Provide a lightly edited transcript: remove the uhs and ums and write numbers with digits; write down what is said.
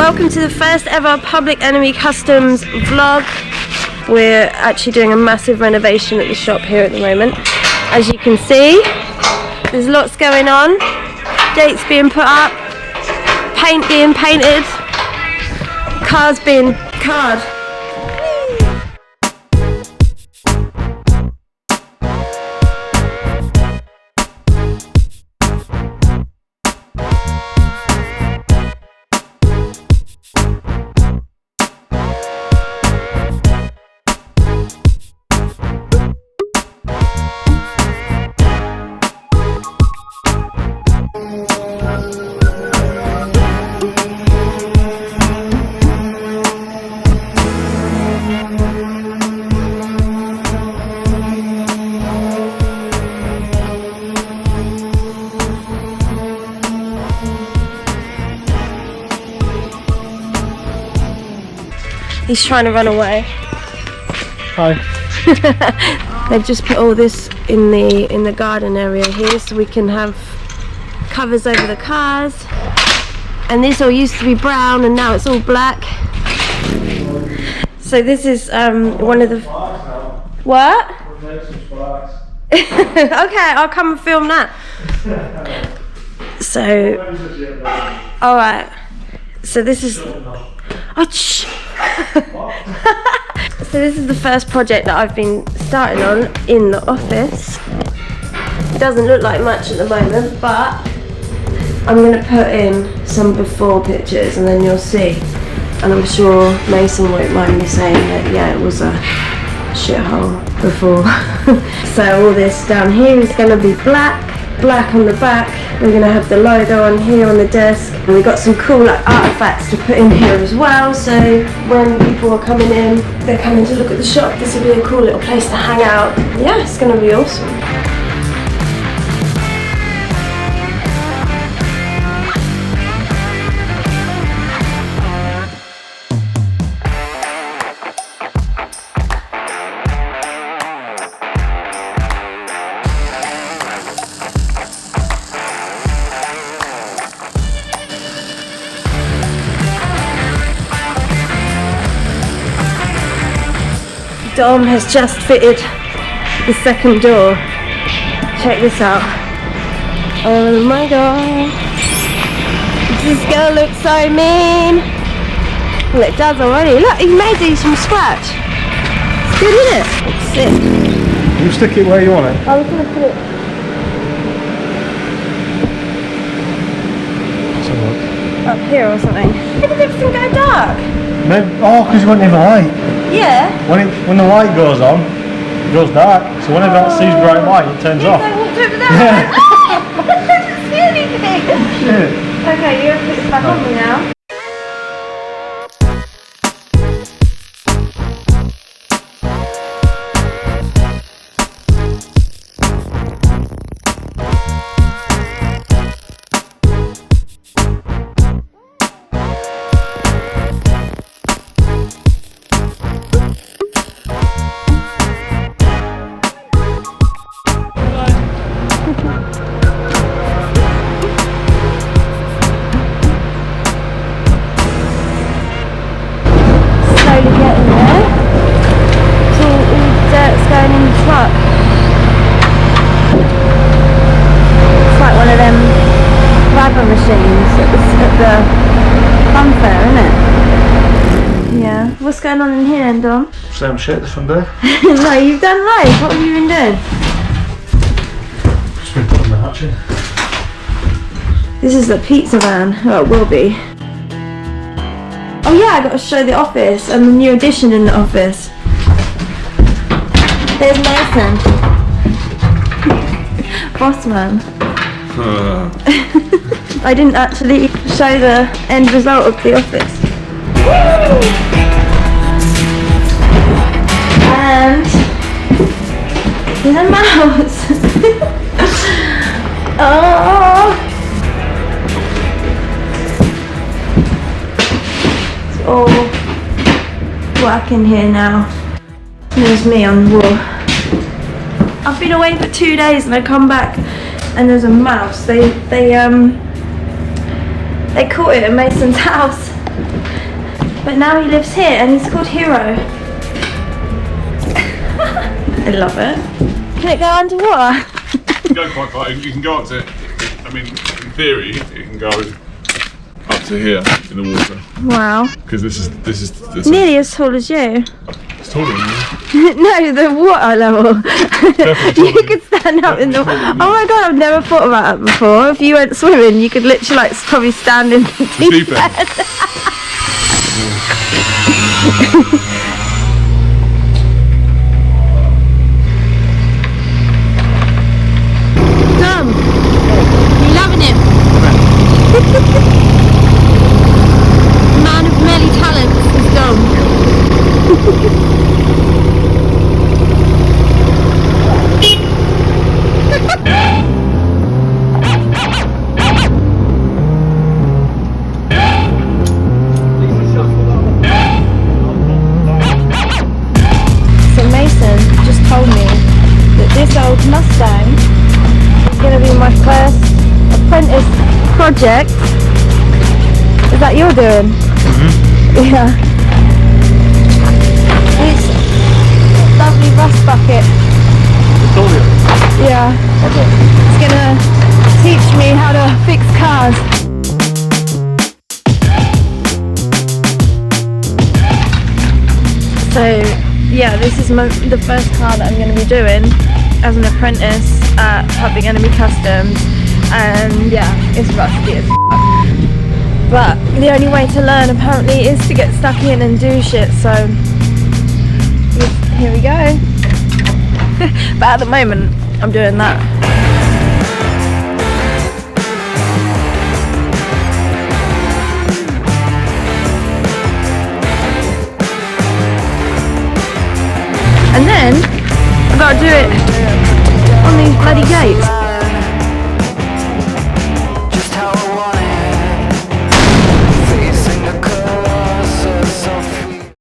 welcome to the first ever Public Enemy Customs vlog. We're actually doing a massive renovation at the shop here at the moment. As you can see, there's lots going on. Gates being put up, paint being painted, cars being carred. He's trying to run away. Hi. They've just put all this in the garden area here, so we can have covers over the cars. And this all used to be brown, and now it's all black. So this is one of the. What? Okay, I'll come and film that. So. All right. So this is. Oh, shh. So this is the first project that I've been starting on in the office. It doesn't look like much at the moment, but I'm going to put in some before pictures and then you'll see. And I'm sure Mason won't mind me saying that, yeah, it was a shithole before. So all this down here is going to be black on the back. We're going to have the logo on here on the desk, and we've got some cool like artifacts to put in here as well, so when people are coming in, they're coming to look at the shop, this will be a cool little place to hang out. Yeah, it's going to be awesome. Dom has just fitted the second door. Check this out. Oh my god. This girl looks so mean. Well, it does already. Look, he made these from scratch. It's good, isn't it? It's sick. You stick it where you want it. I was going to put it up here or something. Why did everything go dark? Maybe, because you won't have a light. Yeah. When the light goes on, it goes dark. So whenever that sees bright light, it turns off. I walked over there. Yeah. Oh, I didn't see anything. Shit. Okay, you have to put this back on me now. What's going on in here then, Dom? Same shit this one day. No, you've done loads. What have you been doing? Just been putting the hatch in. This is the pizza van. Oh, it will be. Oh yeah, I got to show the office and the new addition in the office. There's Mason. Boss man. I didn't actually show the end result of the office. Woo! And there's a mouse. Oh, it's all working here now. There's me on the wall. I've been away for 2 days and I come back and there's a mouse. They caught it at Mason's house. But now he lives here and he's called Hero. I love it. Can it go underwater? You can go quite far. You can go up to, I mean, in theory, you can go up to here in the water. Wow. Because this is Nearly as tall as you. It's taller than you. No, the water level. Definitely You could stand up in the. Oh my god, I've never thought about that before. If you went swimming, you could literally like probably stand in the deep end. Dom, you loving it? Man of many talents is Dom. So Mason just told me that this old Mustang is going to be my first apprentice project. Is that you're doing? Yeah. It's a lovely rust bucket. Yeah. It's going to teach me how to fix cars. So yeah, this is the first car that I'm going to be doing as an apprentice at Public Enemy Customs, and yeah, it's rusty as f***. But the only way to learn apparently is to get stuck in and do shit, so here we go. But at the moment I'm doing that. And then I've got to do it on these bloody gates.